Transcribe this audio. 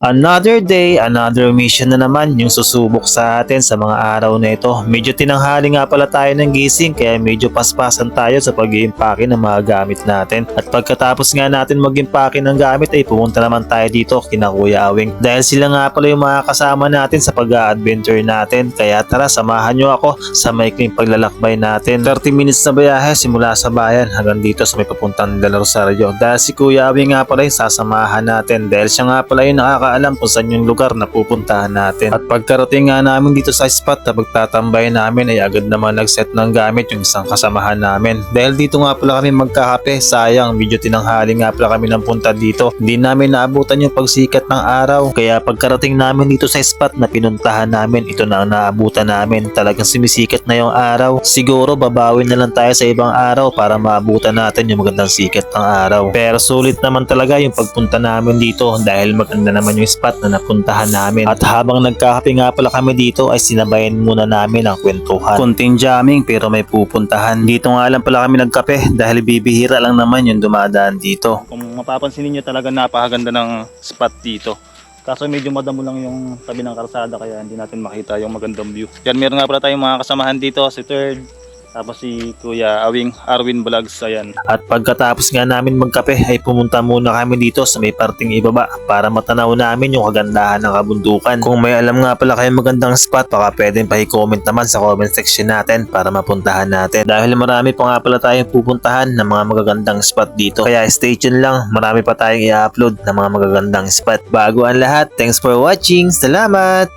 Another day, another mission na naman yung susubok sa atin sa mga araw na ito. Medyo tinanghali nga pala tayo ng gising kaya medyo paspasan tayo sa pag-iimpake ng mga gamit natin. At pagkatapos nga natin mag-impake ng gamit ay pumunta naman tayo dito kina Kuya Awing. Dahil sila nga pala yung mga kasama natin sa pag-a-adventure natin. Kaya tara, samahan nyo ako sa maikling paglalakbay natin. 30 minutes na biyahe simula sa bayan hanggang dito sa may papuntang De La Rosario. Dahil si Kuya Awing nga pala yung sasamahan natin dahil siya nga pala yung nakakaalam kung saan yung lugar na pupuntahan natin. At pagkarating nga namin dito sa spot na pagtatambay namin ay agad naman nag-set ng gamit yung isang kasamahan namin. Dahil dito nga pala kami magkakape, sayang medyo tinanghali nga pala kami ng punta dito. Hindi namin naabutan yung pagsikat ng araw. Kaya pagkarating namin dito sa spot na pinuntahan namin, ito na ang naabutan namin. Talagang sumisikat na yung araw. Siguro babawin na lang tayo sa ibang araw para maabutan natin yung magandang sikat ng araw. Pero sulit naman talaga yung pagpunta namin dito dahil maganda naman yung spot na napuntahan namin. At habang nagkakape nga pala kami dito ay sinabayan muna namin ang kwentuhan. Kunting jamming pero may pupuntahan. Dito nga lang pala kami nagkape dahil bibihira lang naman yung dumadaan dito. Kung mapapansin niyo talaga napakaganda ng spot dito. Kaso medyo madamo lang yung tabi ng karsada kaya hindi natin makita yung magandang view. Yan, meron nga pala tayong mga kasamahan dito, si Third, tapos si Kuya Awing, Arwin Vlogs, ayan. At pagkatapos nga namin magkape ay pumunta muna kami dito sa may parting ibaba para matanaw namin yung kagandahan ng kabundukan. Kung may alam nga pala kayong magandang spot, baka pwedeng pa-comment naman sa comment section natin para mapuntahan natin. Dahil marami pa nga pala tayong pupuntahan ng mga magagandang spot dito. Kaya stay tuned lang, marami pa tayong i-upload ng mga magagandang spot. Bago ang lahat, thanks for watching, salamat!